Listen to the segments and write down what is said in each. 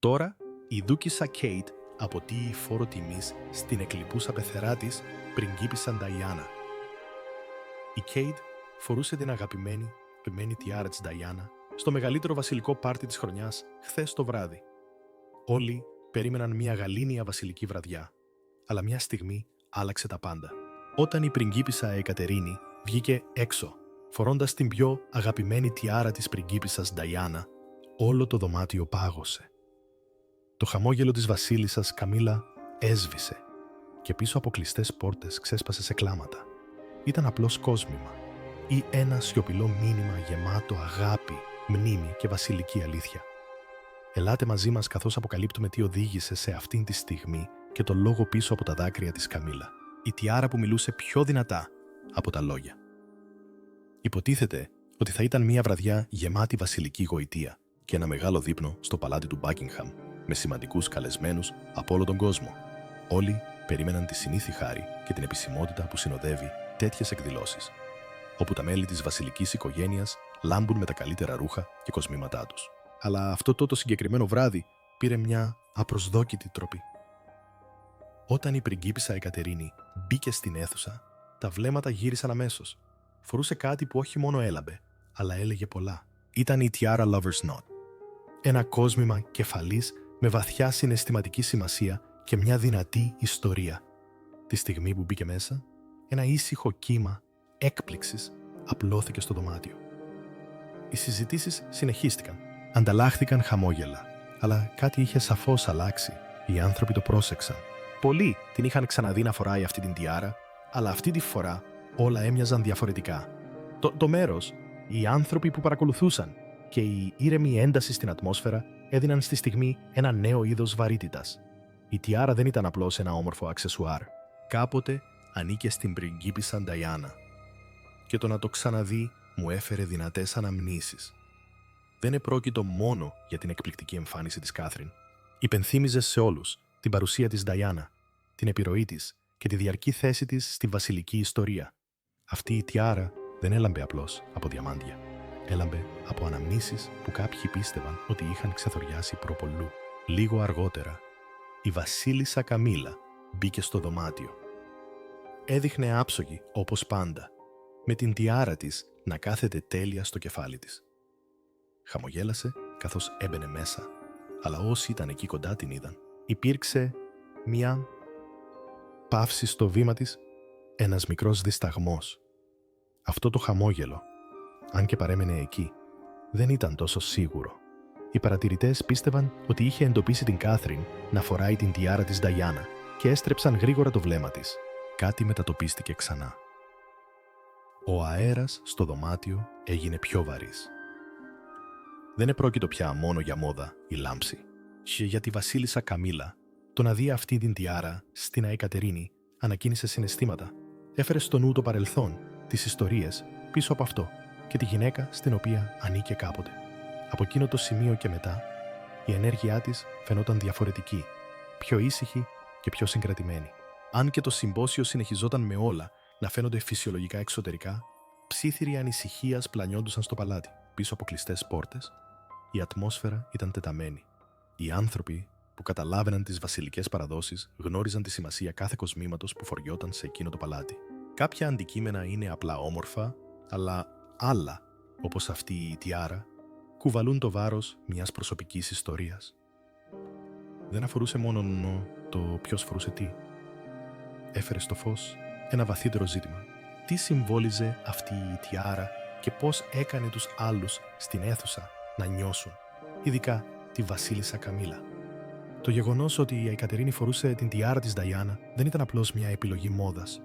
Τώρα η δούκισσα Κέιτ αποτείει φόρο τιμής στην εκλειπούσα πεθερά της πριγκίπισσα Νταϊάννα. Η Κέιτ φορούσε την αγαπημένη τιάρα της Νταϊάννα στο μεγαλύτερο βασιλικό πάρτι της χρονιάς χθες το βράδυ. Όλοι περίμεναν μια γαλήνια βασιλική βραδιά, αλλά μια στιγμή άλλαξε τα πάντα. Όταν η πριγκίπισσα Εκατερίνη βγήκε έξω, φορώντας την πιο αγαπημένη τιάρα της πριγκίπισσας Νταϊάννα, όλο το δωμάτιο πάγωσε. Το χαμόγελο της βασίλισσας Καμίλα έσβησε και πίσω από κλειστές πόρτες ξέσπασε σε κλάματα. Ήταν απλώς κόσμημα ή ένα σιωπηλό μήνυμα γεμάτο αγάπη, μνήμη και βασιλική αλήθεια. Ελάτε μαζί μας καθώς αποκαλύπτουμε τι οδήγησε σε αυτήν τη στιγμή και το λόγο πίσω από τα δάκρυα της Καμίλα. Η τιάρα που μιλούσε πιο δυνατά από τα λόγια. Υποτίθεται ότι θα ήταν μια βραδιά γεμάτη βασιλική γοητεία και ένα μεγάλο δείπνο στο παλάτι του Μπάκιγχαμ με σημαντικούς καλεσμένους από όλο τον κόσμο. Όλοι περίμεναν τη συνήθη χάρη και την επισημότητα που συνοδεύει τέτοιες εκδηλώσεις, όπου τα μέλη της βασιλικής οικογένειας λάμπουν με τα καλύτερα ρούχα και κοσμήματά τους. Αλλά αυτό το συγκεκριμένο βράδυ πήρε μια απροσδόκητη τροπή. Όταν η πριγκίπισσα Εκατερίνη μπήκε στην αίθουσα, τα βλέμματα γύρισαν αμέσως. Φορούσε κάτι που όχι μόνο έλαμπε, αλλά έλεγε πολλά. Ήταν η Tiara Lover's Knot. Ένα κόσμημα κεφαλής με βαθιά συναισθηματική σημασία και μια δυνατή ιστορία. Τη στιγμή που μπήκε μέσα, ένα ήσυχο κύμα έκπληξης απλώθηκε στο δωμάτιο. Οι συζητήσεις συνεχίστηκαν. Ανταλλάχθηκαν χαμόγελα, αλλά κάτι είχε σαφώς αλλάξει. Οι άνθρωποι το πρόσεξαν. Πολλοί την είχαν ξαναδεί να φοράει αυτή την τιάρα, αλλά αυτή τη φορά όλα έμοιαζαν διαφορετικά. Το μέρος, οι άνθρωποι που παρακολουθούσαν και η ήρεμη ένταση στην ατμόσφαιρα έδιναν στη στιγμή ένα νέο είδος βαρύτητας. Η τιάρα δεν ήταν απλώς ένα όμορφο αξεσουάρ. Κάποτε ανήκε στην πριγκίπισσα Νταϊάννα. Και το να το ξαναδεί μου έφερε δυνατές αναμνήσεις. Δεν επρόκειτο μόνο για την εκπληκτική εμφάνιση της Κάθριν. Υπενθύμιζε σε όλους την παρουσία της Νταϊάννα, την επιρροή της και τη διαρκή θέση της στη βασιλική ιστορία. Αυτή η τιάρα δεν έλαμπε απλώς από διαμάντια. Έλαμπε από αναμνήσεις που κάποιοι πίστευαν ότι είχαν ξεθοριάσει προπολού. Λίγο αργότερα, η βασίλισσα Καμίλα μπήκε στο δωμάτιο. Έδειχνε άψογη όπως πάντα, με την τιάρα της να κάθεται τέλεια στο κεφάλι της. Χαμογέλασε καθώς έμπαινε μέσα, αλλά όσοι ήταν εκεί κοντά την είδαν. Υπήρξε μια παύση στο βήμα της, ένας μικρός δισταγμός. Αυτό το χαμόγελο, αν και παρέμενε εκεί, δεν ήταν τόσο σίγουρο. Οι παρατηρητές πίστευαν ότι είχε εντοπίσει την Κάθριν να φοράει την τιάρα της Νταϊάννα και έστρεψαν γρήγορα το βλέμμα της. Κάτι μετατοπίστηκε ξανά. Ο αέρας στο δωμάτιο έγινε πιο βαρύς. Δεν επρόκειτο πια μόνο για μόδα ή λάμψη. Και για τη βασίλισσα Καμίλα, το να δει αυτή την τιάρα στην Αεκατερίνη ανακοίνησε συναισθήματα. Έφερε στο νου το παρελθόν, τις ιστορίες πίσω από αυτό και τη γυναίκα στην οποία ανήκε κάποτε. Από εκείνο το σημείο και μετά, η ενέργειά της φαινόταν διαφορετική, πιο ήσυχη και πιο συγκρατημένη. Αν και το συμπόσιο συνεχιζόταν με όλα να φαίνονται φυσιολογικά εξωτερικά, ψίθυροι ανησυχίας πλανιόντουσαν στο παλάτι. Πίσω από κλειστές πόρτες, η ατμόσφαιρα ήταν τεταμένη. Οι άνθρωποι που καταλάβαιναν τις βασιλικές παραδόσεις γνώριζαν τη σημασία κάθε κοσμήματος που φοριόταν σε εκείνο το παλάτι. Κάποια αντικείμενα είναι απλά όμορφα, αλλά άλλα, όπως αυτή η τιάρα, κουβαλούν το βάρος μιας προσωπικής ιστορίας. Δεν αφορούσε μόνο το ποιος φορούσε τι. Έφερε στο φως ένα βαθύτερο ζήτημα. Τι συμβόλιζε αυτή η τιάρα και πώς έκανε τους άλλους στην αίθουσα να νιώσουν, ειδικά τη βασίλισσα Καμίλα. Το γεγονός ότι η Εκατερίνη φορούσε την τιάρα της Νταϊάννα δεν ήταν απλώς μια επιλογή μόδας.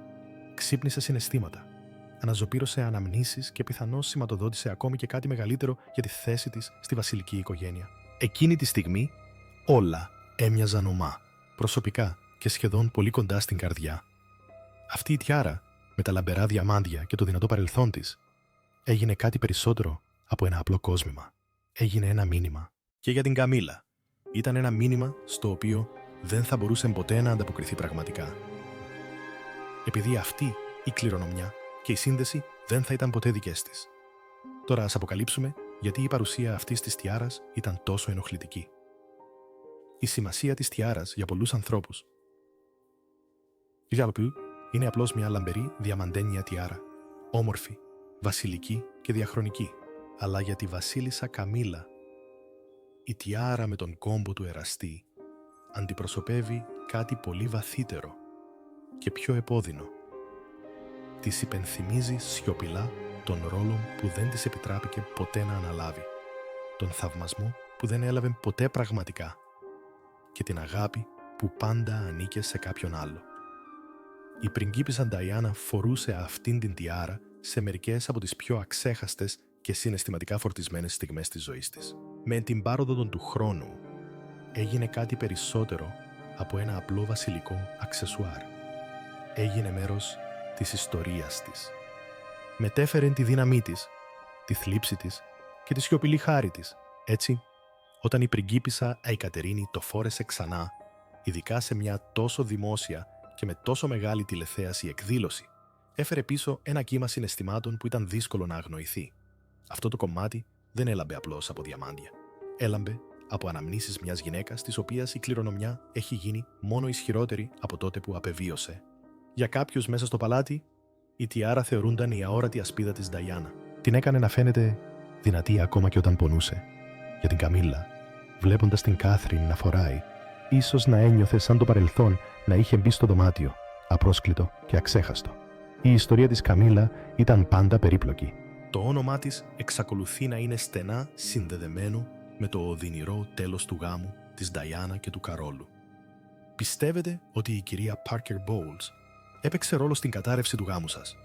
Ξύπνησε συναισθήματα, αναζωπήρωσε αναμνήσεις και πιθανώς σηματοδότησε ακόμη και κάτι μεγαλύτερο για τη θέση της στη βασιλική οικογένεια. Εκείνη τη στιγμή όλα έμοιαζαν ομά, προσωπικά και σχεδόν πολύ κοντά στην καρδιά. Αυτή η τιάρα, με τα λαμπερά διαμάντια και το δυνατό παρελθόν της, έγινε κάτι περισσότερο από ένα απλό κόσμημα. Έγινε ένα μήνυμα. Και για την Καμίλα. Ήταν ένα μήνυμα στο οποίο δεν θα μπορούσε ποτέ να ανταποκριθεί πραγματικά. Επειδή αυτή η κληρονομιά και η σύνδεση δεν θα ήταν ποτέ δικές της. Τώρα ας αποκαλύψουμε γιατί η παρουσία αυτής της τιάρας ήταν τόσο ενοχλητική. η σημασία της τιάρας για πολλούς ανθρώπους. Η Ζαλπού είναι απλώς μια λαμπερή διαμαντένια τιάρα, όμορφη, βασιλική και διαχρονική, αλλά για τη βασίλισσα Καμίλα, η τιάρα με τον κόμπο του εραστή αντιπροσωπεύει κάτι πολύ βαθύτερο και πιο επώδυνο. Της υπενθυμίζει σιωπηλά τον ρόλο που δεν της επιτράπηκε ποτέ να αναλάβει, τον θαυμασμό που δεν έλαβε ποτέ πραγματικά και την αγάπη που πάντα ανήκε σε κάποιον άλλο. Η πριγκίπισσα Νταϊάννα φορούσε αυτήν την τιάρα σε μερικές από τις πιο αξέχαστες και συναισθηματικά φορτισμένες στιγμές της ζωής της. Με την πάροδο του χρόνου έγινε κάτι περισσότερο από ένα απλό βασιλικό αξεσουάρ. Έγινε μέρος της ιστορίας της. Μετέφερε τη δύναμή της, τη θλίψη της και τη σιωπηλή χάρη της. Έτσι, όταν η πριγκίπισσα Αϊκατερίνη το φόρεσε ξανά, ειδικά σε μια τόσο δημόσια και με τόσο μεγάλη τηλεθέαση εκδήλωση, έφερε πίσω ένα κύμα συναισθημάτων που ήταν δύσκολο να αγνοηθεί. Αυτό το κομμάτι δεν έλαμπε απλώς από διαμάντια. Έλαμπε από αναμνήσεις μιας γυναίκας της οποίας η κληρονομιά έχει γίνει μόνο ισχυρότερη από τότε που απεβίωσε. Για κάποιους μέσα στο παλάτι, η τιάρα θεωρούνταν η αόρατη ασπίδα της Νταϊάννα. Την έκανε να φαίνεται δυνατή ακόμα και όταν πονούσε. Για την Καμίλα, βλέποντας την Κάθριν να φοράει, ίσως να ένιωθε σαν το παρελθόν να είχε μπει στο δωμάτιο, απρόσκλητο και αξέχαστο. Η ιστορία της Καμίλα ήταν πάντα περίπλοκη. Το όνομά της εξακολουθεί να είναι στενά συνδεδεμένο με το οδυνηρό τέλος του γάμου της Νταϊάννα και του Καρόλου. Πιστεύετε ότι η κυρία Parker Bowles έπαιξε ρόλο στην κατάρρευση του γάμου σας?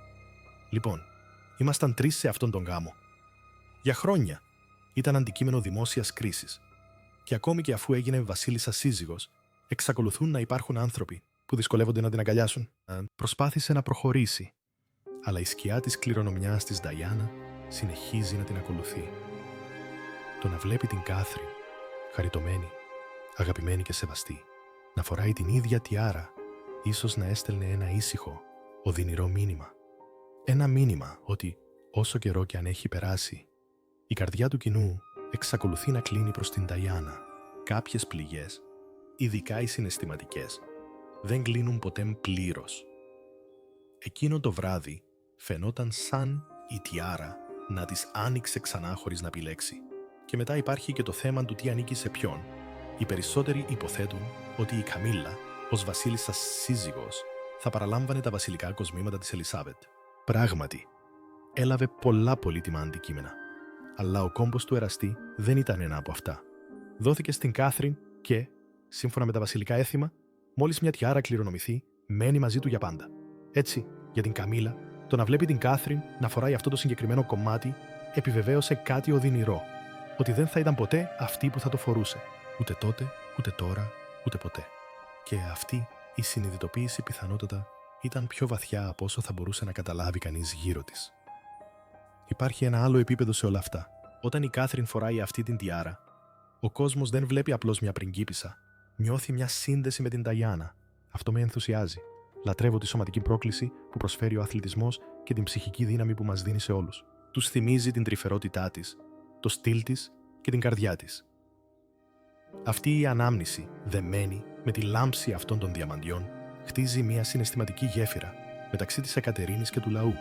Λοιπόν, ήμασταν 3 σε αυτόν τον γάμο. Για χρόνια ήταν αντικείμενο δημόσιας κρίσης. Και ακόμη και αφού έγινε βασίλισσα σύζυγος, εξακολουθούν να υπάρχουν άνθρωποι που δυσκολεύονται να την αγκαλιάσουν. Προσπάθησε να προχωρήσει, αλλά η σκιά της κληρονομιάς της Νταϊάννα συνεχίζει να την ακολουθεί. Το να βλέπει την Κάθριν, χαριτωμένη, αγαπημένη και σεβαστή, να φοράει την ίδια τιάρα, ίσως να έστελνε ένα ήσυχο, οδυνηρό μήνυμα. Ένα μήνυμα ότι, όσο καιρό και αν έχει περάσει, η καρδιά του κοινού εξακολουθεί να κλείνει προς την Νταϊάννα. Κάποιες πληγές, ειδικά οι συναισθηματικές, δεν κλείνουν ποτέ πλήρως. Εκείνο το βράδυ φαινόταν σαν η τιάρα να τις άνοιξε ξανά χωρίς να επιλέξει. Και μετά υπάρχει και το θέμα του τι ανήκει σε ποιον. Οι περισσότεροι υποθέτουν ότι η Καμίλα, ως βασίλισσα σύζυγος, θα παραλάμβανε τα βασιλικά κοσμήματα της Ελισάβετ. Πράγματι, έλαβε πολλά πολύτιμα αντικείμενα. Αλλά ο κόμπος του εραστή δεν ήταν ένα από αυτά. Δόθηκε στην Κάθριν και, σύμφωνα με τα βασιλικά έθιμα, μόλις μια τιάρα κληρονομηθεί, μένει μαζί του για πάντα. Έτσι, για την Καμίλα, το να βλέπει την Κάθριν να φοράει αυτό το συγκεκριμένο κομμάτι επιβεβαίωσε κάτι οδυνηρό. Ότι δεν θα ήταν ποτέ αυτή που θα το φορούσε. Ούτε τότε, ούτε τώρα, ούτε ποτέ. Και αυτή η συνειδητοποίηση πιθανότατα ήταν πιο βαθιά από όσο θα μπορούσε να καταλάβει κανείς γύρω της. Υπάρχει ένα άλλο επίπεδο σε όλα αυτά. Όταν η Κάθριν φοράει αυτή την τιάρα, ο κόσμος δεν βλέπει απλώς μια πριγκίπισσα. Νιώθει μια σύνδεση με την Νταϊάννα. Αυτό με ενθουσιάζει. Λατρεύω τη σωματική πρόκληση που προσφέρει ο αθλητισμός και την ψυχική δύναμη που μας δίνει σε όλους. Τους θυμίζει την τρυφερότητά της, το στυλ της και την καρδιά της. Αυτή η ανάμνηση, δεμένη με τη λάμψη αυτών των διαμαντιών, χτίζει μια συναισθηματική γέφυρα μεταξύ της Εκατερίνης και του λαού.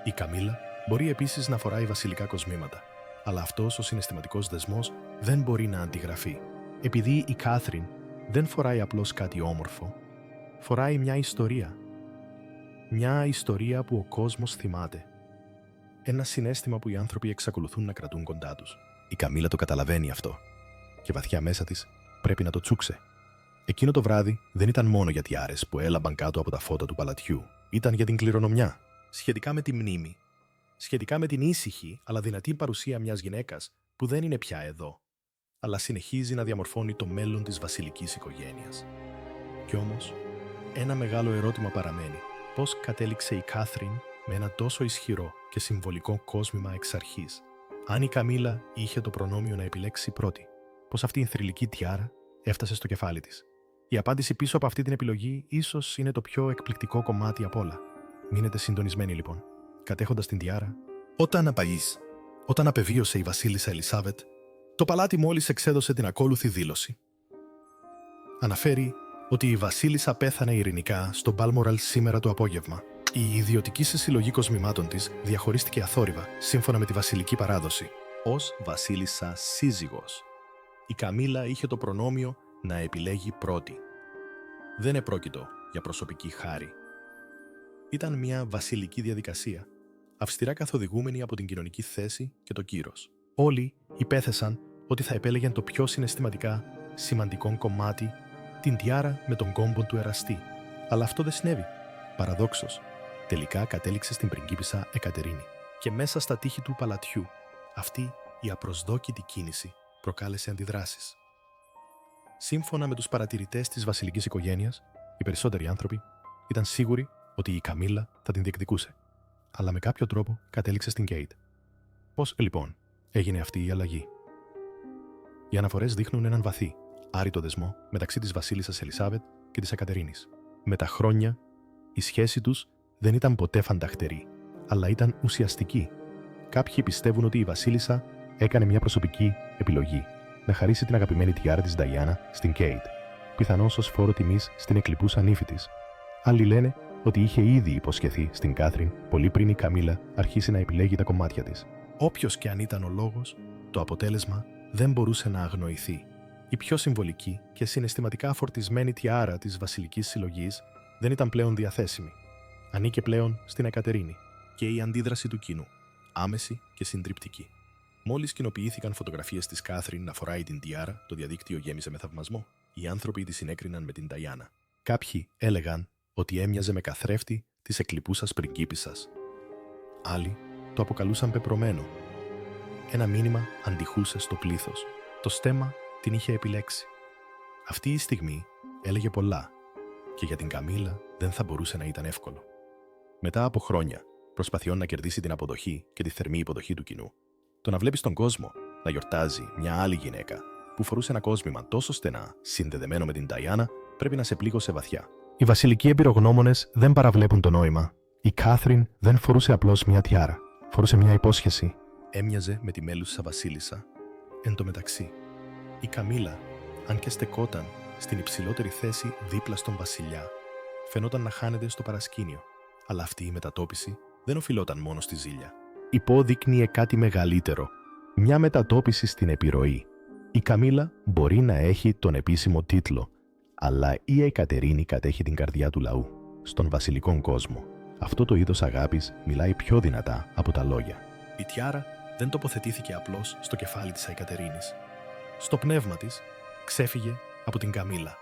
Η Καμίλα μπορεί επίσης να φοράει βασιλικά κοσμήματα, αλλά αυτός ο συναισθηματικός δεσμός δεν μπορεί να αντιγραφεί. Επειδή η Κάθριν δεν φοράει απλώς κάτι όμορφο, φοράει μια ιστορία. Μια ιστορία που ο κόσμος θυμάται. Ένα συναίσθημα που οι άνθρωποι εξακολουθούν να κρατούν κοντά τους. Η Καμίλα το καταλαβαίνει αυτό και βαθιά μέσα της πρέπει να το τσούξε. Εκείνο το βράδυ δεν ήταν μόνο για τιάρες που έλαμπαν κάτω από τα φώτα του παλατιού. Ήταν για την κληρονομιά, σχετικά με τη μνήμη, σχετικά με την ήσυχη αλλά δυνατή παρουσία μιας γυναίκας που δεν είναι πια εδώ, αλλά συνεχίζει να διαμορφώνει το μέλλον της βασιλικής οικογένειας. Κι όμως, ένα μεγάλο ερώτημα παραμένει. Πώς κατέληξε η Κάθριν με ένα τόσο ισχυρό και συμβολικό κόσμημα εξ αρχής? Αν η Καμίλα είχε το προνόμιο να επιλέξει πρώτη, πώς αυτή η θρυλική τιάρα έφτασε στο κεφάλι της? Η απάντηση πίσω από αυτή την επιλογή ίσως είναι το πιο εκπληκτικό κομμάτι απ' όλα. Μείνετε συντονισμένοι λοιπόν. Κατέχοντας την τιάρα, όταν απεβίωσε η βασίλισσα Ελισάβετ, το παλάτι μόλις εξέδωσε την ακόλουθη δήλωση. Αναφέρει ότι η βασίλισσα πέθανε ειρηνικά στο Μπάλμοραλ σήμερα το απόγευμα. Η ιδιωτική συλλογή κοσμημάτων της διαχωρίστηκε αθόρυβα, σύμφωνα με τη βασιλική παράδοση, ως βασίλισσα σύζυγος. Η Καμίλα είχε το προνόμιο να επιλέγει πρώτη. Δεν επρόκειτο για προσωπική χάρη. Ήταν μια βασιλική διαδικασία, αυστηρά καθοδηγούμενη από την κοινωνική θέση και το κύρος. Όλοι υπέθεσαν ότι θα επέλεγαν το πιο συναισθηματικά σημαντικό κομμάτι, την τιάρα με τον κόμπο του εραστή. Αλλά αυτό δεν συνέβη. Παραδόξως, τελικά κατέληξε στην πριγκίπισσα Εκατερίνη. Και μέσα στα τείχη του παλατιού, αυτή η απροσδόκητη κίνηση προκάλεσε αντιδράσεις. Σύμφωνα με τους παρατηρητές της βασιλικής οικογένειας, οι περισσότεροι άνθρωποι ήταν σίγουροι ότι η Καμίλα θα την διεκδικούσε. Αλλά με κάποιο τρόπο κατέληξε στην Κέιτ. Πώς, λοιπόν, έγινε αυτή η αλλαγή? Οι αναφορές δείχνουν έναν βαθύ, άρρητο δεσμό μεταξύ της βασίλισσας Ελισάβετ και της Εκατερίνης. Με τα χρόνια, η σχέση τους δεν ήταν ποτέ φανταχτερή, αλλά ήταν ουσιαστική. Κάποιοι πιστεύουν ότι η βασίλισσα έκανε μια προσωπική επιλογή να χαρίσει την αγαπημένη τιάρα της Νταϊάννα στην Κέιτ, πιθανώς ως φόρο τιμής στην εκλειπούσα νύφη της. Άλλοι λένε ότι είχε ήδη υποσχεθεί στην Κάθριν πολύ πριν η Καμίλα αρχίσει να επιλέγει τα κομμάτια της. Όποιος και αν ήταν ο λόγος, το αποτέλεσμα δεν μπορούσε να αγνοηθεί. Η πιο συμβολική και συναισθηματικά φορτισμένη τιάρα της βασιλικής συλλογής δεν ήταν πλέον διαθέσιμη. Ανήκε πλέον στην Εκατερίνη και η αντίδραση του κοινού, άμεση και συντριπτική. Μόλις κοινοποιήθηκαν φωτογραφίες της Κάθριν να φοράει την τιάρα, το διαδίκτυο γέμισε με θαυμασμό. Οι άνθρωποι τη συνέκριναν με την Νταϊάννα. Κάποιοι έλεγαν ότι έμοιαζε με καθρέφτη της εκλειπούσας πριγκίπισσας. Άλλοι το αποκαλούσαν πεπρωμένο. Ένα μήνυμα αντιχούσε στο πλήθος. Το στέμμα την είχε επιλέξει. Αυτή η στιγμή έλεγε πολλά και για την Καμίλα δεν θα μπορούσε να ήταν εύκολο. Μετά από χρόνια προσπαθειών να κερδίσει την αποδοχή και τη θερμή υποδοχή του κοινού, το να βλέπεις τον κόσμο να γιορτάζει μια άλλη γυναίκα που φορούσε ένα κόσμημα τόσο στενά συνδεδεμένο με την Νταϊάννα πρέπει να σε πλήγωσε βαθιά. Οι βασιλικοί εμπειρογνώμονες δεν παραβλέπουν το νόημα. Η Κάθριν δεν φορούσε απλώς μια τιάρα. Φορούσε μια υπόσχεση. Έμοιαζε με τη μέλουσα βασίλισσα. Εν τω μεταξύ, η Καμίλα, αν και στεκόταν στην υψηλότερη θέση δίπλα στον βασιλιά, φαινόταν να χάνεται στο παρασκήνιο. Αλλά αυτή η μετατόπιση δεν οφειλόταν μόνο στη ζήλια. Υπόδεικνυε κάτι μεγαλύτερο. Μια μετατόπιση στην επιρροή. Η Καμίλα μπορεί να έχει τον επίσημο τίτλο, αλλά η Εκατερίνη κατέχει την καρδιά του λαού, στον βασιλικό κόσμο. Αυτό το είδος αγάπης μιλάει πιο δυνατά από τα λόγια. Η τιάρα δεν τοποθετήθηκε απλώς στο κεφάλι της Εκατερίνης. Στο πνεύμα της ξέφυγε από την Καμίλα.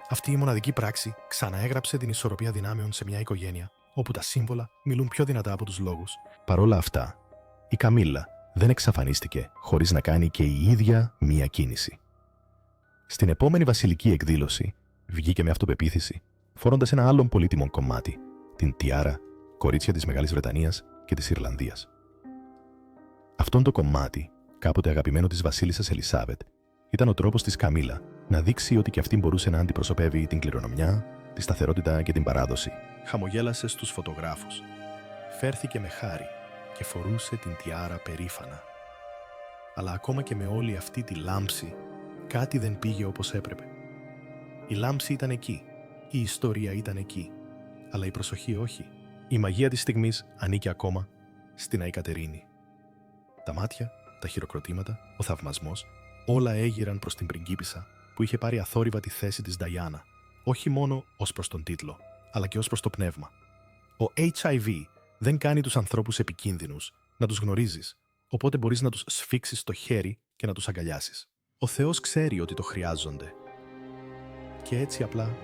Αυτή η μοναδική πράξη ξαναέγραψε την ισορροπία δυνάμεων σε μια οικογένεια, όπου τα σύμβολα μιλούν πιο δυνατά από τους λόγους. Παρόλα αυτά, η Καμίλα δεν εξαφανίστηκε χωρίς να κάνει και η ίδια μία κίνηση. Στην επόμενη βασιλική εκδήλωση βγήκε με αυτοπεποίθηση, φορώντας ένα άλλο πολύτιμο κομμάτι, την τιάρα, κορίτσια της Μεγάλης Βρετανίας και της Ιρλανδίας. Αυτόν το κομμάτι, κάποτε αγαπημένο της βασίλισσας Ελισάβετ, ήταν ο τρόπος της Καμίλα να δείξει ότι και αυτή μπορούσε να αντιπροσωπεύει την κληρονομιά, τη σταθερότητα και την παράδοση. Χαμογέλασε στους φωτογράφους. Φέρθηκε με χάρη και φορούσε την τιάρα περήφανα. Αλλά ακόμα και με όλη αυτή τη λάμψη, κάτι δεν πήγε όπως έπρεπε. Η λάμψη ήταν εκεί, η ιστορία ήταν εκεί, αλλά η προσοχή όχι. Η μαγεία της στιγμής ανήκει ακόμα στην Εκατερίνη. Τα μάτια, τα χειροκροτήματα, ο θαυμασμός, όλα έγειραν προς την πριγκίπισσα που είχε πάρει αθόρυβα τη θέση της Νταϊάννα, όχι μόνο ως προς τον τίτλο, αλλά και ως προς το πνεύμα. Ο HIV δεν κάνει τους ανθρώπους επικίνδυνους να τους γνωρίζεις, οπότε μπορείς να τους σφίξεις το χέρι και να τους αγκαλιάσεις. Ο Θεός ξέρει ότι το χρειάζονται. Και έτσι απλά,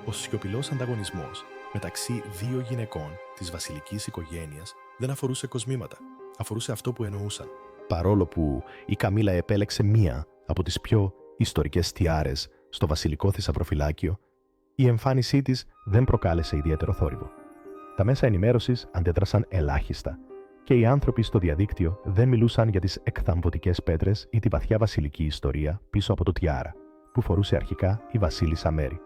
ο σιωπηλός ανταγωνισμός μεταξύ δύο γυναικών της βασιλικής οικογένειας δεν αφορούσε κοσμήματα, αφορούσε αυτό που εννοούσαν. Παρόλο που η Καμίλα επέλεξε μία από τις πιο ιστορικές τιάρες στο βασιλικό θησαυροφυλάκιο, η εμφάνισή της δεν προκάλεσε ιδιαίτερο θόρυβο. Τα μέσα ενημέρωσης αντέδρασαν ελάχιστα και οι άνθρωποι στο διαδίκτυο δεν μιλούσαν για τις εκθαμβωτικές πέτρες ή τη βαθιά βασιλική ιστορία πίσω από το τιάρα που φορούσε αρχικά η βασίλισσα Μέρι.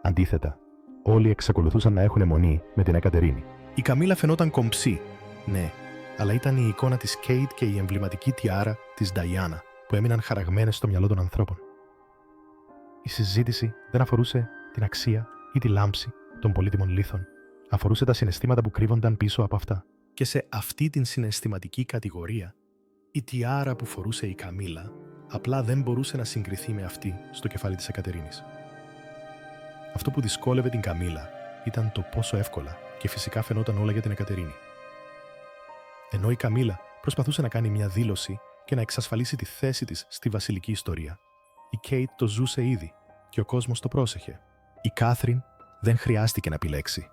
Αντίθετα, όλοι εξακολουθούσαν να έχουν αιμονή με την Εκατερίνη. Η Καμίλα φαινόταν κομψή, ναι, αλλά ήταν η εικόνα της Κέιτ και η εμβληματική τιάρα της Νταϊάννα που έμειναν χαραγμένες στο μυαλό των ανθρώπων. Η συζήτηση δεν αφορούσε την αξία ή τη λάμψη των πολύτιμων λίθων. Αφορούσε τα συναισθήματα που κρύβονταν πίσω από αυτά. Και σε αυτή την συναισθηματική κατηγορία, η τιάρα που φορούσε η Καμίλα απλά δεν μπορούσε να συγκριθεί με αυτή στο κεφάλι της Εκατερίνης. Αυτό που δυσκόλευε την Καμίλα ήταν το πόσο εύκολα και φυσικά φαινόταν όλα για την Εκατερίνη. Ενώ η Καμίλα προσπαθούσε να κάνει μια δήλωση και να εξασφαλίσει τη θέση της στη βασιλική ιστορία, η Κέιτ το ζούσε ήδη και ο κόσμος το πρόσεχε. Η Κάθριν δεν χρειάστηκε να επιλέξει.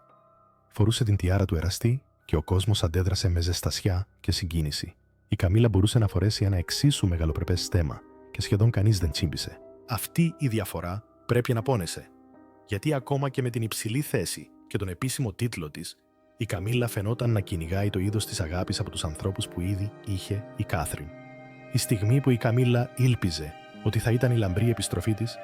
Φορούσε την τιάρα του εραστή και ο κόσμος αντέδρασε με ζεστασιά και συγκίνηση. Η Καμίλα μπορούσε να φορέσει ένα εξίσου μεγαλοπρεπές στέμμα και σχεδόν κανείς δεν τσίμπησε. Αυτή η διαφορά πρέπει να πόνεσε. Γιατί ακόμα και με την υψηλή θέση και τον επίσημο τίτλο της, η Καμίλα φαινόταν να κυνηγάει το είδος της αγάπης από τους ανθρώπους που ήδη είχε η Κάθριν. Η στιγμή που η Καμίλα ήλπιζε ότι θα ήταν η λαμπρή επιστροφή της,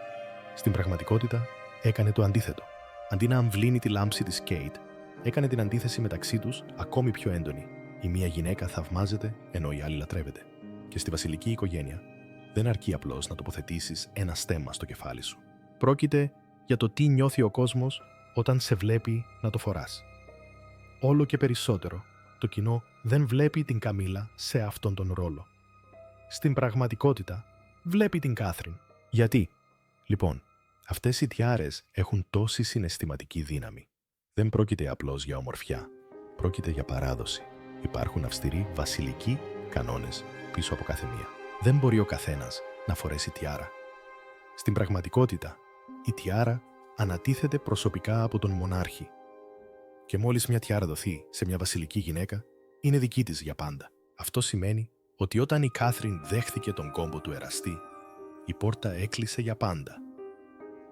στην πραγματικότητα έκανε το αντίθετο. Αντί να αμβλύνει τη λάμψη της Κέιτ, έκανε την αντίθεση μεταξύ τους ακόμη πιο έντονη. Η μία γυναίκα θαυμάζεται ενώ η άλλη λατρεύεται. Και στη βασιλική οικογένεια δεν αρκεί απλώς να τοποθετήσεις ένα στέμμα στο κεφάλι σου. Πρόκειται για το τι νιώθει ο κόσμος όταν σε βλέπει να το φοράς. Όλο και περισσότερο το κοινό δεν βλέπει την Καμίλα σε αυτόν τον ρόλο. Στην πραγματικότητα βλέπει την Κάθριν. Γιατί? Λοιπόν, αυτές οι τιάρες έχουν τόση συναισθηματική δύναμη. Δεν πρόκειται απλώς για ομορφιά. Πρόκειται για παράδοση. Υπάρχουν αυστηροί βασιλικοί κανόνες πίσω από κάθε μία. Δεν μπορεί ο καθένας να φορέσει τιάρα. Στην πραγματικότητα, η τιάρα ανατίθεται προσωπικά από τον μονάρχη. Και μόλις μια τιάρα δοθεί σε μια βασιλική γυναίκα, είναι δική της για πάντα. Αυτό σημαίνει ότι όταν η Κάθριν δέχθηκε τον κόμπο του εραστή, η πόρτα έκλεισε για πάντα.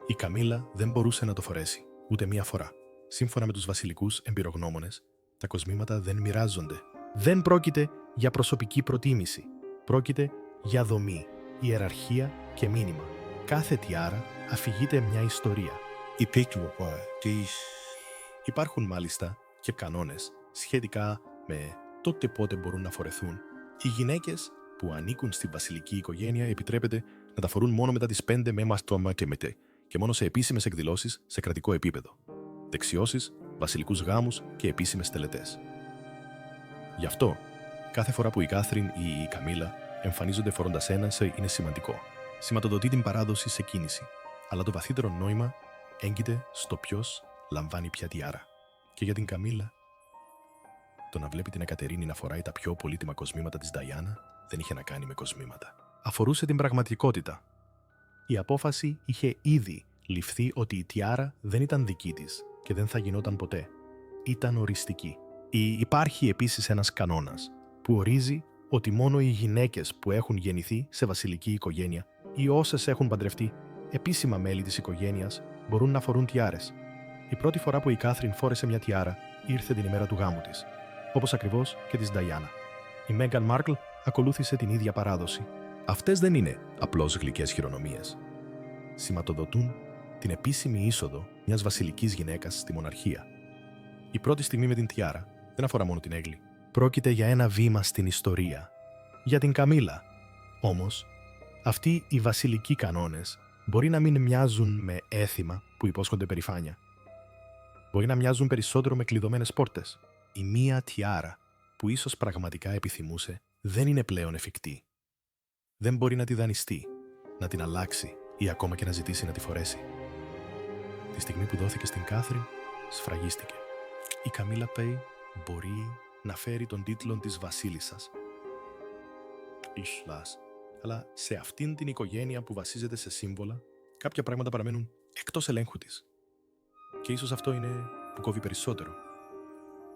Η Καμίλα δεν μπορούσε να το φορέσει ούτε μία φορά. Σύμφωνα με τους βασιλικούς εμπειρογνώμονες, τα κοσμήματα δεν μοιράζονται. Δεν πρόκειται για προσωπική προτίμηση. Πρόκειται για δομή, ιεραρχία και μήνυμα. Κάθε τιάρα αφηγείται μια ιστορία. Υπάρχουν μάλιστα και κανόνες σχετικά με τότε πότε μπορούν να φορεθούν. Οι γυναίκες που ανήκουν στη βασιλική οικογένεια επιτρέπεται να τα φορούν μόνο μετά τις 5 με μαστρομακεμετέ και μόνο σε επίσημες εκδηλώσεις σε κρατικό επίπεδο. Δεξιώσεις, βασιλικούς γάμους και επίσημες τελετές. Γι' αυτό, κάθε φορά που η Κάθριν ή η Καμίλα εμφανίζονται φορώντας ένα είναι σημαντικό. Σηματοδοτεί την παράδοση σε κίνηση, αλλά το βαθύτερο νόημα έγκυται στο ποιος λαμβάνει ποια τιάρα. Και για την Καμίλα, το να βλέπει την Εκατερίνη να φοράει τα πιο πολύτιμα κοσμήματα της Νταϊάννα δεν είχε να κάνει με κοσμήματα. Αφορούσε την πραγματικότητα. Η απόφαση είχε ήδη ληφθεί ότι η τιάρα δεν ήταν δική της και δεν θα γινόταν ποτέ. Ήταν οριστική. Υπάρχει επίσης ένας κανόνας που ορίζει ότι μόνο οι γυναίκες που έχουν γεννηθεί σε βασιλική οικογένεια ή όσες έχουν παντρευτεί επίσημα μέλη της οικογένειας μπορούν να φορούν τιάρες. Η πρώτη φορά που η Κάθριν φόρεσε μια τιάρα ήρθε την ημέρα του γάμου της, όπως ακριβώς και της Νταϊάννα. Η Μέγκαν Μάρκλ ακολούθησε την ίδια παράδοση. Αυτές δεν είναι απλώς γλυκές χειρονομίες. Σηματοδοτούν την επίσημη είσοδο μιας βασιλικής γυναίκας στη μοναρχία. Η πρώτη στιγμή με την τιάρα δεν αφορά μόνο την έγκλη. Πρόκειται για ένα βήμα στην ιστορία. Για την Καμίλα, όμως, αυτοί οι βασιλικοί κανόνες μπορεί να μην μοιάζουν με έθιμα που υπόσχονται περηφάνεια. Μπορεί να μοιάζουν περισσότερο με κλειδωμένες πόρτες. Η μία τιάρα που ίσως πραγματικά επιθυμούσε δεν είναι πλέον εφικτή. Δεν μπορεί να τη δανειστεί, να την αλλάξει ή ακόμα και να ζητήσει να τη φορέσει. Τη στιγμή που δόθηκε στην Κάθριν, σφραγίστηκε. Η Καμίλα Πέι μπορεί να φέρει τον τίτλο της βασίλισσας. Ισλάς. Αλλά σε αυτήν την οικογένεια που βασίζεται σε σύμβολα, κάποια πράγματα παραμένουν εκτός ελέγχου της. Και ίσως αυτό είναι που κόβει περισσότερο.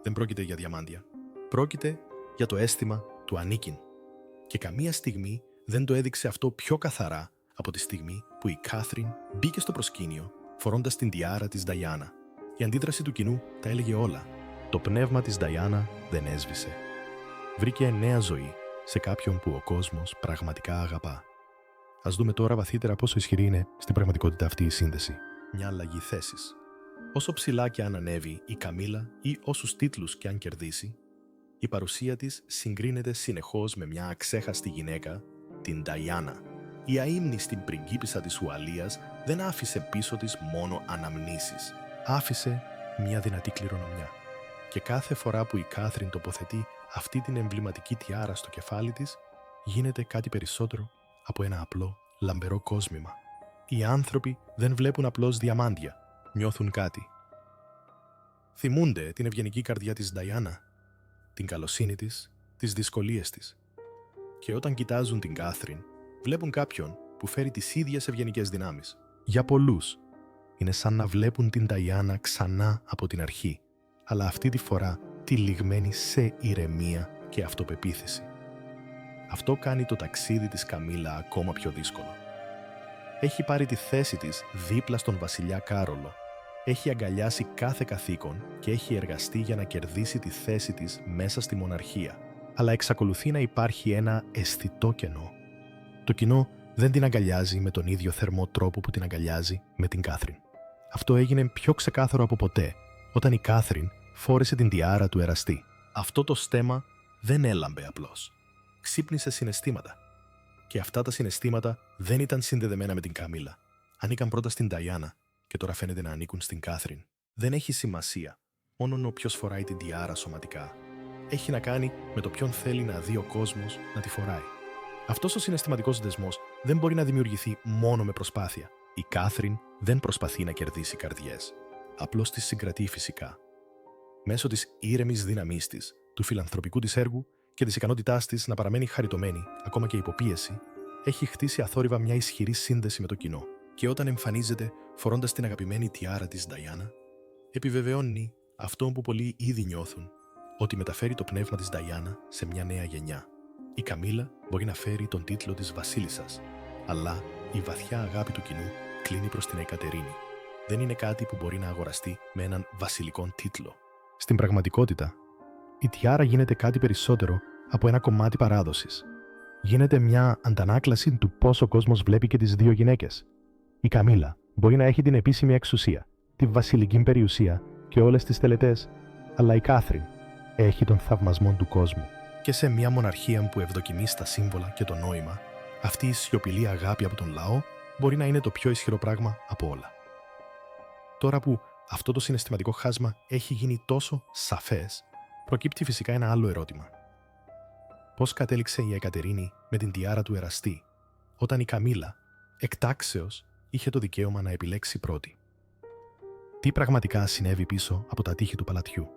Δεν πρόκειται για διαμάντια. Πρόκειται για το αίσθημα του ανήκειν. Και καμία στιγμή δεν το έδειξε αυτό πιο καθαρά από τη στιγμή που η Κάθριν μπήκε στο προσκήνιο φορώντας την τιάρα της Νταϊάννα. Η αντίδραση του κοινού τα έλεγε όλα. Το πνεύμα της Νταϊάννα δεν έσβησε. Βρήκε νέα ζωή σε κάποιον που ο κόσμος πραγματικά αγαπά. Ας δούμε τώρα βαθύτερα πόσο ισχυρή είναι στην πραγματικότητα αυτή η σύνδεση. Μια αλλαγή θέσης. Όσο ψηλά και αν ανέβει η Καμίλα ή όσους τίτλους και αν κερδίσει, η παρουσία της συγκρίνεται συνεχώς με μια αξέχαστη γυναίκα, την Νταϊάννα. Η αείμνηστη πριγκίπισσα της Ουαλίας δεν άφησε πίσω της μόνο αναμνήσεις. Άφησε μια δυνατή κληρονομιά. Και κάθε φορά που η Κάθριν τοποθετεί αυτή την εμβληματική τιάρα στο κεφάλι της, γίνεται κάτι περισσότερο από ένα απλό λαμπερό κόσμημα. Οι άνθρωποι δεν βλέπουν απλώς διαμάντια, νιώθουν κάτι. Θυμούνται την ευγενική καρδιά της Νταϊάννα, την καλοσύνη της, τις δυσκολίες της. Και όταν κοιτάζουν την Κάθριν, βλέπουν κάποιον που φέρει τις ίδιες ευγενικές δυνάμεις. Για πολλούς, είναι σαν να βλέπουν την Νταϊάννα ξανά από την αρχή, αλλά αυτή τη φορά τυλιγμένη σε ηρεμία και αυτοπεποίθηση. Αυτό κάνει το ταξίδι της Καμίλα ακόμα πιο δύσκολο. Έχει πάρει τη θέση της δίπλα στον βασιλιά Κάρολο, έχει αγκαλιάσει κάθε καθήκον και έχει εργαστεί για να κερδίσει τη θέση της μέσα στη μοναρχία. Αλλά εξακολουθεί να υπάρχει ένα αισθητό κενό. Το κοινό δεν την αγκαλιάζει με τον ίδιο θερμό τρόπο που την αγκαλιάζει με την Κάθριν. Αυτό έγινε πιο ξεκάθαρο από ποτέ, όταν η Κάθριν φόρεσε την τιάρα του εραστή. Αυτό το στέμμα δεν έλαμπε απλώς. Ξύπνησε συναισθήματα. Και αυτά τα συναισθήματα δεν ήταν συνδεδεμένα με την Καμίλα. Ανήκαν πρώτα στην Νταϊάννα και τώρα φαίνεται να ανήκουν στην Κάθριν. Δεν έχει σημασία μόνο ο ποιος φοράει την τιάρα σωματικά. Έχει να κάνει με το ποιον θέλει να δει ο κόσμος να τη φοράει. Αυτός ο συναισθηματικός δεσμός δεν μπορεί να δημιουργηθεί μόνο με προσπάθεια. Η Κάθριν δεν προσπαθεί να κερδίσει καρδιές. Απλώς τις συγκρατεί φυσικά. Μέσω της ήρεμης δύναμής της, του φιλανθρωπικού της έργου και της ικανότητάς της να παραμένει χαριτωμένη, ακόμα και υποπίεση, έχει χτίσει αθόρυβα μια ισχυρή σύνδεση με το κοινό. Και όταν εμφανίζεται φορώντας την αγαπημένη τιάρα της Νταϊάννα, επιβεβαιώνει αυτό που πολλοί ήδη νιώθουν, ότι μεταφέρει το πνεύμα της Νταϊάννα σε μια νέα γενιά. Η Καμίλα μπορεί να φέρει τον τίτλο της βασίλισσας, αλλά η βαθιά αγάπη του κοινού κλείνει προς την Εκατερίνη. Δεν είναι κάτι που μπορεί να αγοραστεί με έναν βασιλικό τίτλο. Στην πραγματικότητα, η τιάρα γίνεται κάτι περισσότερο από ένα κομμάτι παράδοσης. Γίνεται μια αντανάκλαση του πώς ο κόσμος βλέπει και τις δύο γυναίκες. Η Καμίλα μπορεί να έχει την επίσημη εξουσία, τη βασιλική περιουσία και όλες τις τελετές, αλλά η Κάθριν έχει τον θαυμασμό του κόσμου. Και σε μια μοναρχία που ευδοκιμεί στα σύμβολα και το νόημα, αυτή η σιωπηλή αγάπη από τον λαό μπορεί να είναι το πιο ισχυρό πράγμα από όλα. Τώρα που αυτό το συναισθηματικό χάσμα έχει γίνει τόσο σαφές, προκύπτει φυσικά ένα άλλο ερώτημα. Πώς κατέληξε η Εκατερίνη με την τιάρα του εραστή, όταν η Καμίλα, εκτάξεως, είχε το δικαίωμα να επιλέξει πρώτη? Τι πραγματικά συνέβη πίσω από τα τείχη του παλατιού?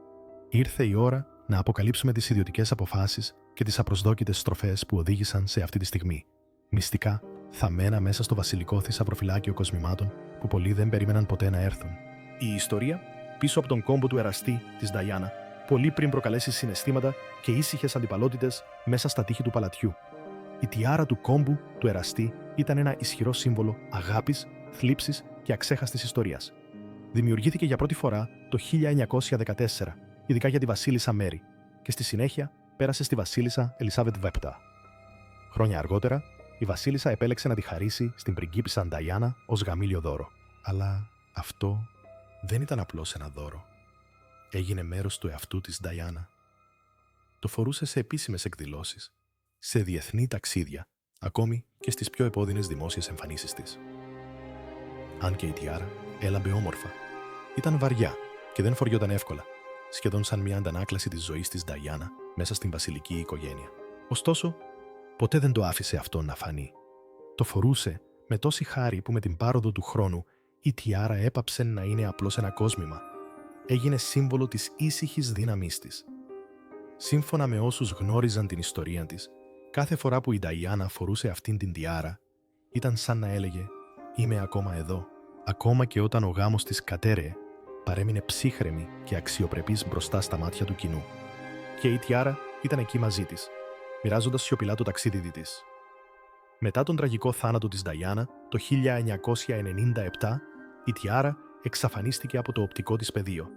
Ήρθε η ώρα να αποκαλύψουμε τις ιδιωτικές αποφάσεις και τις απροσδόκητες στροφές που οδήγησαν σε αυτή τη στιγμή. Μυστικά, θαμμένα μέσα στο βασιλικό θησαυροφυλάκιο κοσμημάτων που πολλοί δεν περίμεναν ποτέ να έρθουν. Η ιστορία πίσω από τον κόμπο του εραστή της Νταϊάννα, πολύ πριν προκαλέσει συναισθήματα και ήσυχες αντιπαλότητες μέσα στα τείχη του παλατιού. Η τιάρα του κόμπου του εραστή ήταν ένα ισχυρό σύμβολο αγάπης, θλίψης και αξέχαστης ιστορίας. Δημιουργήθηκε για πρώτη φορά το 1914, ειδικά για τη βασίλισσα Μέρι, και στη συνέχεια πέρασε στη βασίλισσα Ελισάβετ Βέπτα. Χρόνια αργότερα, η βασίλισσα επέλεξε να τη χαρίσει στην πριγκίπισσα Νταϊάννα ως γαμήλιο δώρο. Αλλά αυτό δεν ήταν απλώς ένα δώρο. Έγινε μέρος του εαυτού της Νταϊάννα. Το φορούσε σε επίσημες εκδηλώσεις, σε διεθνή ταξίδια, ακόμη και στις πιο επώδυνες δημόσιες εμφανίσεις της. Αν και η τιάρα έλαμπε όμορφα, ήταν βαριά και δεν φοριόταν εύκολα, σχεδόν σαν μια αντανάκλαση της ζωής της Νταϊάννα μέσα στην βασιλική οικογένεια. Ωστόσο, ποτέ δεν το άφησε αυτό να φανεί. Το φορούσε με τόση χάρη που με την πάροδο του χρόνου η τιάρα έπαψε να είναι απλώς ένα κόσμημα. Έγινε σύμβολο της ήσυχης δύναμής της. Σύμφωνα με όσους γνώριζαν την ιστορία της, κάθε φορά που η Νταϊάννα φορούσε αυτήν την τιάρα, ήταν σαν να έλεγε «Είμαι ακόμα εδώ». Ακόμα και όταν ο γάμος της κατέρεε, παρέμεινε ψύχρεμη και αξιοπρεπής μπροστά στα μάτια του κοινού. Και η τιάρα ήταν εκεί μαζί της, μοιράζοντας σιωπηλά το ταξίδι της. Μετά τον τραγικό θάνατο της Νταϊάννα, το 1997, η τιάρα εξαφανίστηκε από το οπτικό της πεδίο.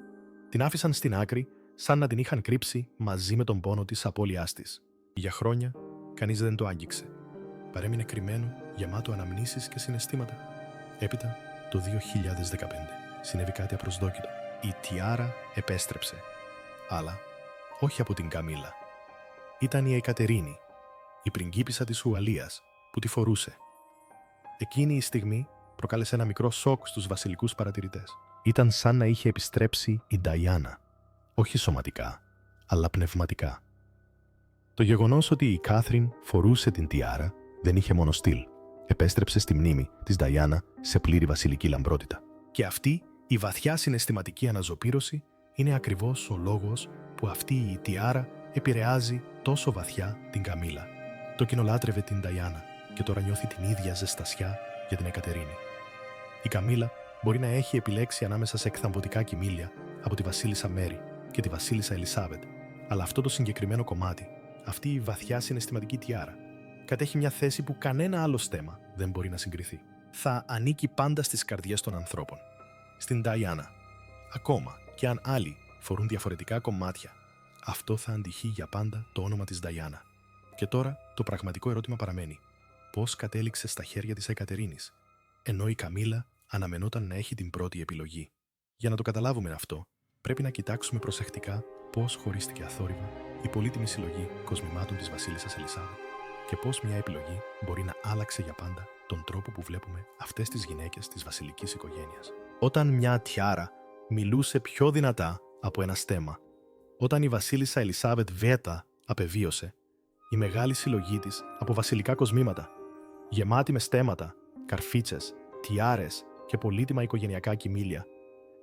Την άφησαν στην άκρη, σαν να την είχαν κρύψει μαζί με τον πόνο της απώλειάς της. Για χρόνια, κανείς δεν το άγγιξε. Παρέμεινε κρυμμένο, γεμάτο αναμνήσεις και συναισθήματα. Έπειτα, το 2015, συνέβη κάτι απροσδόκητο. Η τιάρα επέστρεψε. Αλλά όχι από την Καμίλα. Ήταν η Εκατερίνη, η πριγκίπισσα της Ουαλίας, που τη φορούσε. Εκείνη η στιγμή προκάλεσε ένα μικρό σοκ στους βασιλικούς παρατηρητές. Ήταν σαν να είχε επιστρέψει η Νταϊάννα, όχι σωματικά, αλλά πνευματικά. Το γεγονός ότι η Κάθριν φορούσε την τιάρα δεν είχε μόνο στυλ. Επέστρεψε στη μνήμη της Νταϊάννα σε πλήρη βασιλική λαμπρότητα. Και αυτή η βαθιά συναισθηματική αναζωπήρωση είναι ακριβώς ο λόγος που αυτή η τιάρα επηρεάζει τόσο βαθιά την Καμίλα. Το κοινό λάτρευε την Νταϊάννα και τώρα νιώθει την ίδια ζεστασιά για την Εκατερίνη. Η Καμίλα μπορεί να έχει επιλέξει ανάμεσα σε εκθαμβωτικά κοιμήλια από τη βασίλισσα Μέρι και τη βασίλισσα Ελισάβετ, αλλά αυτό το συγκεκριμένο κομμάτι, αυτή η βαθιά συναισθηματική τιάρα, κατέχει μια θέση που κανένα άλλο στέμμα δεν μπορεί να συγκριθεί. Θα ανήκει πάντα στις καρδιές των ανθρώπων. Στην Νταϊάννα. Ακόμα και αν άλλοι φορούν διαφορετικά κομμάτια, αυτό θα αντυχεί για πάντα το όνομα της Νταϊάννα. Και τώρα το πραγματικό ερώτημα παραμένει: πώς κατέληξε στα χέρια της Εκατερίνης, ενώ η Καμίλα αναμενόταν να έχει την πρώτη επιλογή? Για να το καταλάβουμε αυτό, πρέπει να κοιτάξουμε προσεκτικά πώς χωρίστηκε αθόρυβα η πολύτιμη συλλογή κοσμημάτων της βασίλισσας Ελισάβετ και πώς μια επιλογή μπορεί να άλλαξε για πάντα τον τρόπο που βλέπουμε αυτές τις γυναίκες της βασιλικής οικογένειας. Όταν μια τιάρα μιλούσε πιο δυνατά από ένα στέμμα, όταν η βασίλισσα Ελισάβετ Βέτα απεβίωσε, η μεγάλη συλλογή της από βασιλικά κοσμήματα, γεμάτη με στέμματα, καρφίτσες, τιάρες και πολύτιμα οικογενειακά κοιμήλια,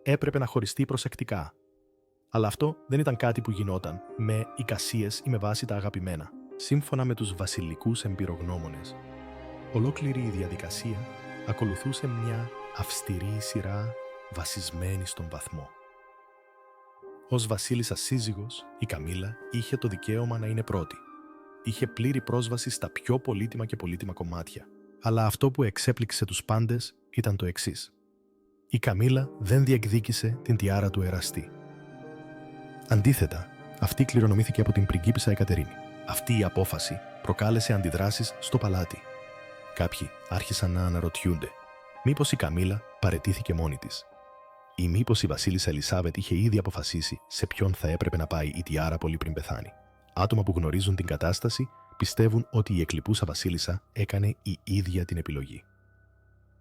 έπρεπε να χωριστεί προσεκτικά. Αλλά αυτό δεν ήταν κάτι που γινόταν με εικασίες ή με βάση τα αγαπημένα. Σύμφωνα με τους βασιλικούς εμπειρογνώμονες, ολόκληρη η διαδικασία ακολουθούσε μια αυστηρή σειρά βασισμένη στον βαθμό. Ως βασίλισσα σύζυγος, η Καμίλα είχε το δικαίωμα να είναι πρώτη. Είχε πλήρη πρόσβαση στα πιο πολύτιμα και πολύτιμα κομμάτια. Αλλά αυτό που εξέπληξε τους πάντες ήταν το εξής. Η Καμίλα δεν διεκδίκησε την τιάρα του εραστή. Αντίθετα, αυτή κληρονομήθηκε από την πριγκίπισσα Εκατερίνη. Αυτή η απόφαση προκάλεσε αντιδράσεις στο παλάτι. Κάποιοι άρχισαν να αναρωτιούνται μήπως η Καμίλα παραιτήθηκε μόνη της, ή μήπως η βασίλισσα Ελισάβετ είχε ήδη αποφασίσει σε ποιον θα έπρεπε να πάει η τιάρα πολύ πριν πεθάνει. Άτομα που γνωρίζουν την κατάσταση πιστεύουν ότι η εκλειπούσα βασίλισσα έκανε η ίδια την επιλογή.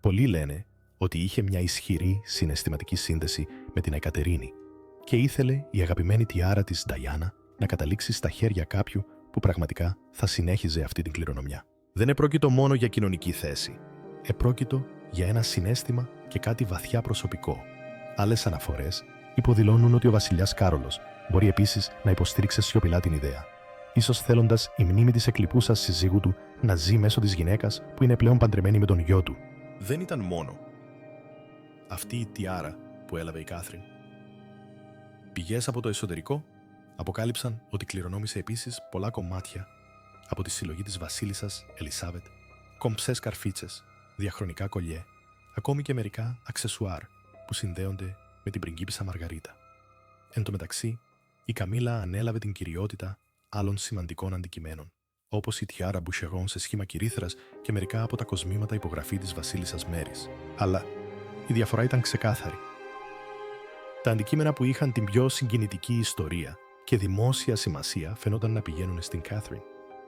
Πολλοί λένε ότι είχε μια ισχυρή συναισθηματική σύνδεση με την Εκατερίνη και ήθελε η αγαπημένη τιάρα της Νταϊάννα να καταλήξει στα χέρια κάποιου που πραγματικά θα συνέχιζε αυτή την κληρονομιά. Δεν επρόκειτο μόνο για κοινωνική θέση. Επρόκειτο για ένα συναίσθημα και κάτι βαθιά προσωπικό. Άλλες αναφορές υποδηλώνουν ότι ο βασιλιάς Κάρολος μπορεί επίσης να υποστήριξε σιωπηλά την ιδέα, ίσως θέλοντας η μνήμη της εκλειπούσας συζύγου του να ζει μέσω της γυναίκας που είναι πλέον παντρεμένη με τον γιο του. Δεν ήταν μόνο αυτή η τιάρα που έλαβε η Κάθριν. Πηγές από το εσωτερικό αποκάλυψαν ότι κληρονόμησε επίσης πολλά κομμάτια από τη συλλογή της βασίλισσας Ελισάβετ, κομψές καρφίτσες, διαχρονικά κολιέ, ακόμη και μερικά αξεσουάρ που συνδέονται με την πριγκίπισσα Μαργαρίτα. Εν τω μεταξύ, η Καμίλα ανέλαβε την κυριότητα άλλων σημαντικών αντικειμένων, όπως η τιάρα Μπουσεγόν σε σχήμα κυρίθρας και μερικά από τα κοσμήματα υπογραφή της βασίλισσας Μέρης. Αλλά η διαφορά ήταν ξεκάθαρη. Τα αντικείμενα που είχαν την πιο συγκινητική ιστορία και δημόσια σημασία φαινόταν να πηγαίνουν στην Κάθριν.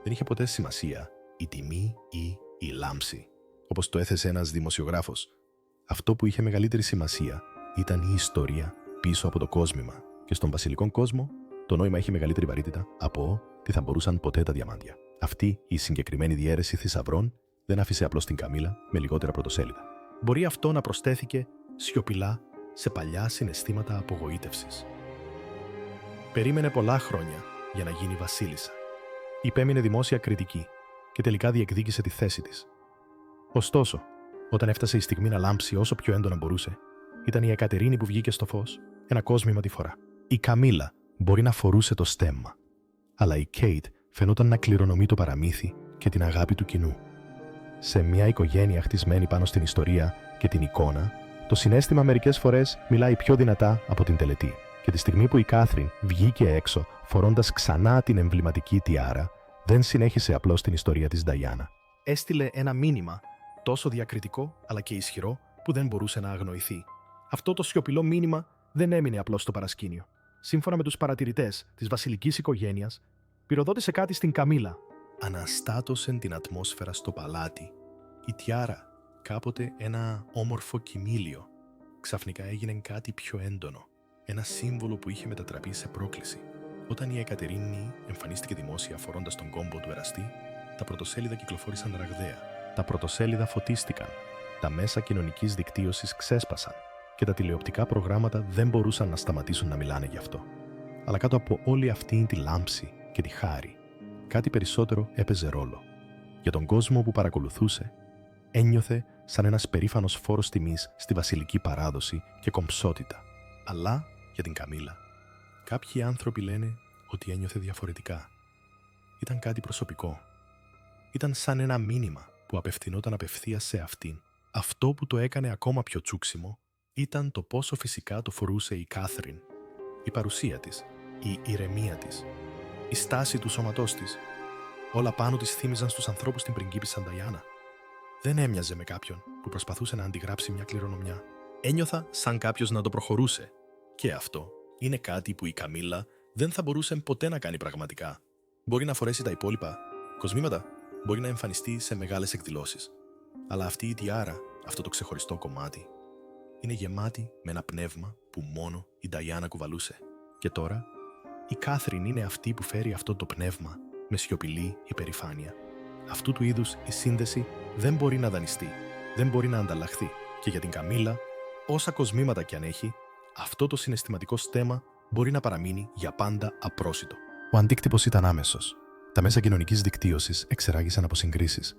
Δεν είχε ποτέ σημασία η τιμή ή η λάμψη, όπως το έθεσε ένας δημοσιογράφος. Αυτό που είχε μεγαλύτερη σημασία ήταν η ιστορία πίσω από το κόσμημα, και στον βασιλικό κόσμο το νόημα είχε μεγαλύτερη βαρύτητα από τι θα μπορούσαν ποτέ τα διαμάντια. Αυτή η συγκεκριμένη διαίρεση θησαυρών δεν άφησε απλώς την Καμίλα με λιγότερα πρωτοσέλιδα. Μπορεί αυτό να προστέθηκε σιωπηλά σε παλιά συναισθήματα απογοήτευσης. Περίμενε πολλά χρόνια για να γίνει βασίλισσα. Υπέμεινε δημόσια κριτική και τελικά διεκδίκησε τη θέση της. Ωστόσο, όταν έφτασε η στιγμή να λάμψει όσο πιο έντονα μπορούσε, ήταν η Εκατερίνη που βγήκε στο φως, ένα κόσμημα τη φορά. Η Καμίλα μπορεί να φορούσε το στέμμα, αλλά η Κέιτ φαινόταν να κληρονομεί το παραμύθι και την αγάπη του κοινού. Σε μια οικογένεια χτισμένη πάνω στην ιστορία και την εικόνα, το συναίσθημα μερικές φορές μιλάει πιο δυνατά από την τελετή. Και τη στιγμή που η Κάθριν βγήκε έξω φορώντας ξανά την εμβληματική τιάρα, δεν συνέχισε απλώς την ιστορία της Νταϊάννα. Έστειλε ένα μήνυμα τόσο διακριτικό αλλά και ισχυρό που δεν μπορούσε να αγνοηθεί. Αυτό το σιωπηλό μήνυμα δεν έμεινε απλώς στο παρασκήνιο. Σύμφωνα με τους παρατηρητές της βασιλικής οικογένειας, πυροδότησε κάτι στην Καμίλα. Αναστάτωσε την ατμόσφαιρα στο παλάτι. Η τιάρα Κάποτε ένα όμορφο κοιμήλιο ξαφνικά έγινε κάτι πιο έντονο. Ένα σύμβολο που είχε μετατραπεί σε πρόκληση. Όταν η Εκατερίνη εμφανίστηκε δημόσια φορώντας τον κόμπο του εραστή, τα πρωτοσέλιδα κυκλοφόρησαν ραγδαία. Τα πρωτοσέλιδα φωτίστηκαν. Τα μέσα κοινωνικής δικτύωσης ξέσπασαν και τα τηλεοπτικά προγράμματα δεν μπορούσαν να σταματήσουν να μιλάνε γι' αυτό. Αλλά κάτω από όλη αυτή τη λάμψη και τη χάρη, κάτι περισσότερο έπαιζε ρόλο. Για τον κόσμο που παρακολουθούσε, ένιωθε σαν ένας περήφανος φόρος τιμής στη βασιλική παράδοση και κομψότητα. Αλλά για την Καμίλα, κάποιοι άνθρωποι λένε ότι ένιωθε διαφορετικά. Ήταν κάτι προσωπικό. Ήταν σαν ένα μήνυμα που απευθυνόταν απευθείας σε αυτήν. Αυτό που το έκανε ακόμα πιο τσούξιμο ήταν το πόσο φυσικά το φορούσε η Κάθριν. Η παρουσία της, η ηρεμία της, η στάση του σώματός της. Όλα πάνω της θύμιζαν στους ανθρώπους την πριγκίπισσα Νταϊάνα. Δεν έμοιαζε με κάποιον που προσπαθούσε να αντιγράψει μια κληρονομιά. Ένιωθα σαν κάποιος να το προχωρούσε. Και αυτό είναι κάτι που η Καμίλα δεν θα μπορούσε ποτέ να κάνει πραγματικά. Μπορεί να φορέσει τα υπόλοιπα κοσμήματα, μπορεί να εμφανιστεί σε μεγάλες εκδηλώσεις. Αλλά αυτή η τιάρα, αυτό το ξεχωριστό κομμάτι, είναι γεμάτη με ένα πνεύμα που μόνο η Νταϊάνα κουβαλούσε. Και τώρα, η Κάθριν είναι αυτή που φέρει αυτό το πνεύμα με σιωπηλή υπερηφάνεια. Αυτού του είδους η σύνδεση δεν μπορεί να δανειστεί, δεν μπορεί να ανταλλαχθεί. Και για την Καμίλα, όσα κοσμήματα κι αν έχει, αυτό το συναισθηματικό στέμμα μπορεί να παραμείνει για πάντα απρόσιτο. Ο αντίκτυπος ήταν άμεσος. Τα μέσα κοινωνικής δικτύωσης εξερράγησαν από συγκρίσεις,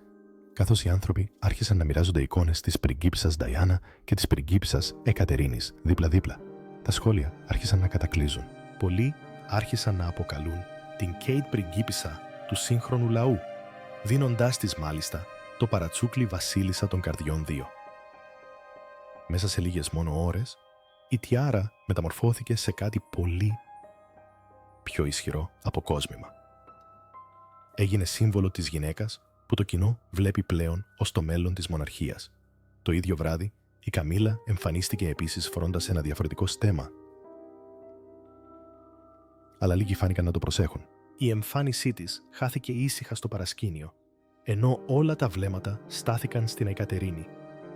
καθώς οι άνθρωποι άρχισαν να μοιράζονται εικόνες της πριγκίπισσας Νταϊάνα και της πριγκίπισσας Εκατερίνης δίπλα-δίπλα. Τα σχόλια άρχισαν να κατακλείζουν. Πολλοί άρχισαν να αποκαλούν την Κέιτ πριγκίπισσα του σύγχρονου λαού, δίνοντάς της μάλιστα το παρατσούκλι βασίλισσα των καρδιών 2. Μέσα σε λίγες μόνο ώρες, η τιάρα μεταμορφώθηκε σε κάτι πολύ πιο ισχυρό αποκόσμημα. Έγινε σύμβολο της γυναίκας που το κοινό βλέπει πλέον ως το μέλλον της μοναρχίας. Το ίδιο βράδυ, η Καμίλα εμφανίστηκε επίσης φορώντας ένα διαφορετικό στέμμα. Αλλά λίγοι φάνηκαν να το προσέχουν. Η εμφάνισή της χάθηκε ήσυχα στο παρασκήνιο, ενώ όλα τα βλέμματα στάθηκαν στην Εκατερίνη.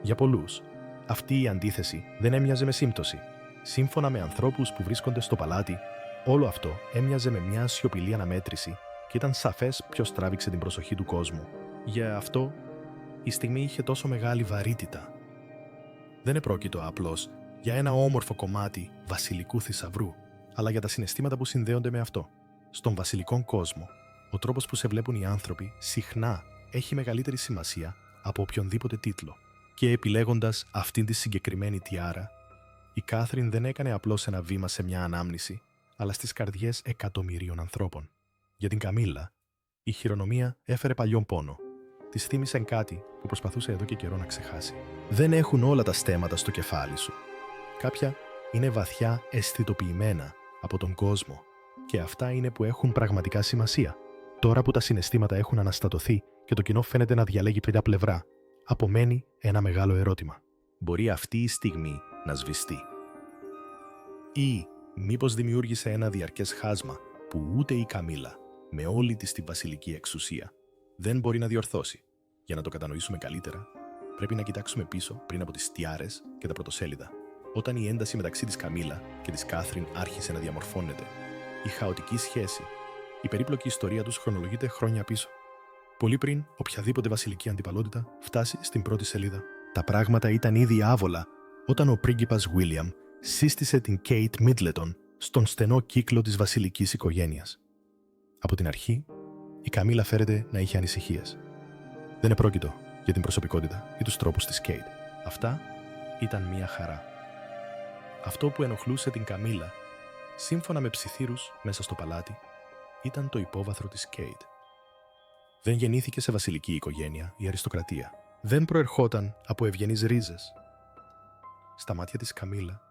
Για πολλούς, αυτή η αντίθεση δεν έμοιαζε με σύμπτωση. Σύμφωνα με ανθρώπους που βρίσκονται στο παλάτι, όλο αυτό έμοιαζε με μια σιωπηλή αναμέτρηση και ήταν σαφές ποιος τράβηξε την προσοχή του κόσμου. Για αυτό, η στιγμή είχε τόσο μεγάλη βαρύτητα. Δεν επρόκειτο απλώς για ένα όμορφο κομμάτι βασιλικού θησαυρού, αλλά για τα συναισθήματα που συνδέονται με αυτό. Στον βασιλικό κόσμο, ο τρόπος που σε βλέπουν οι άνθρωποι συχνά έχει μεγαλύτερη σημασία από οποιονδήποτε τίτλο. Και επιλέγοντας αυτήν τη συγκεκριμένη τιάρα, η Κάθριν δεν έκανε απλώς ένα βήμα σε μια ανάμνηση, αλλά στις καρδιές εκατομμυρίων ανθρώπων. Για την Καμίλα, η χειρονομία έφερε παλιόν πόνο. Της θύμισαν κάτι που προσπαθούσε εδώ και καιρό να ξεχάσει. Δεν έχουν όλα τα στέμματα στο κεφάλι σου. Κάποια είναι βαθιά αισθητοποιημένα από τον κόσμο και αυτά είναι που έχουν πραγματικά σημασία. Τώρα που τα συναισθήματα έχουν αναστατωθεί και το κοινό φαίνεται να διαλέγει ποια πλευρά, απομένει ένα μεγάλο ερώτημα. Μπορεί αυτή η στιγμή να σβηστεί? Ή μήπως δημιούργησε ένα διαρκές χάσμα που ούτε η Καμίλα, με όλη της τη βασιλική εξουσία, δεν μπορεί να διορθώσει? Για να το κατανοήσουμε καλύτερα, πρέπει να κοιτάξουμε πίσω πριν από τις τιάρες και τα πρωτοσέλιδα. Όταν η ένταση μεταξύ της Καμίλα και της Κάθριν άρχισε να διαμορφώνεται, η χαοτική σχέση, η περίπλοκη ιστορία τους χρονολογείται χρόνια πίσω. Πολύ πριν οποιαδήποτε βασιλική αντιπαλότητα φτάσει στην πρώτη σελίδα. Τα πράγματα ήταν ήδη άβολα όταν ο πρίγκιπας Βίλιαμ σύστησε την Κέιτ Μίτλετον στον στενό κύκλο της βασιλικής οικογένειας. Από την αρχή, η Καμίλα φέρεται να είχε ανησυχίες. Δεν επρόκειτο για την προσωπικότητα ή τους τρόπους της Κέιτ. Αυτά ήταν μια χαρά. Αυτό που ενοχλούσε την Καμίλα, σύμφωνα με ψιθύρους μέσα στο παλάτι, ήταν το υπόβαθρο της Κέιτ. Δεν γεννήθηκε σε βασιλική οικογένεια ή αριστοκρατία. Δεν προερχόταν από ευγενείς ρίζες. Στα μάτια της Καμίλα,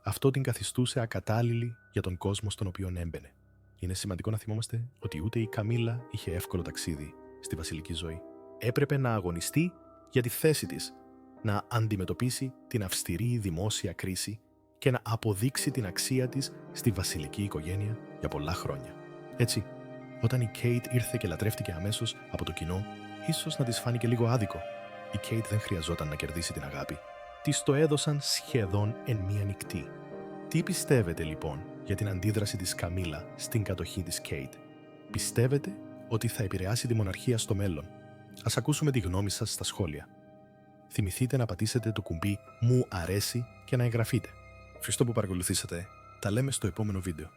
αυτό την καθιστούσε ακατάλληλη για τον κόσμο στον οποίο έμπαινε. Είναι σημαντικό να θυμόμαστε ότι ούτε η Καμίλα είχε εύκολο ταξίδι στη βασιλική ζωή. Έπρεπε να αγωνιστεί για τη θέση της, να αντιμετωπίσει την αυστηρή δημόσια κρίση και να αποδείξει την αξία της στη βασιλική οικογένεια για πολλά χρόνια. Έτσι, όταν η Κέιτ ήρθε και λατρεύτηκε αμέσως από το κοινό, ίσως να της φάνηκε λίγο άδικο. η Kate δεν χρειαζόταν να κερδίσει την αγάπη. Της το έδωσαν σχεδόν εν μία νυχτή. Τι πιστεύετε λοιπόν για την αντίδραση της Καμίλα στην κατοχή της Kate? Πιστεύετε ότι θα επηρεάσει τη μοναρχία στο μέλλον? Ας ακούσουμε τη γνώμη σας στα σχόλια. Θυμηθείτε να πατήσετε το κουμπί «Μου αρέσει» και να εγγραφείτε. Ευχαριστώ που παρακολουθήσατε. Τα λέμε στο επόμενο βίντεο.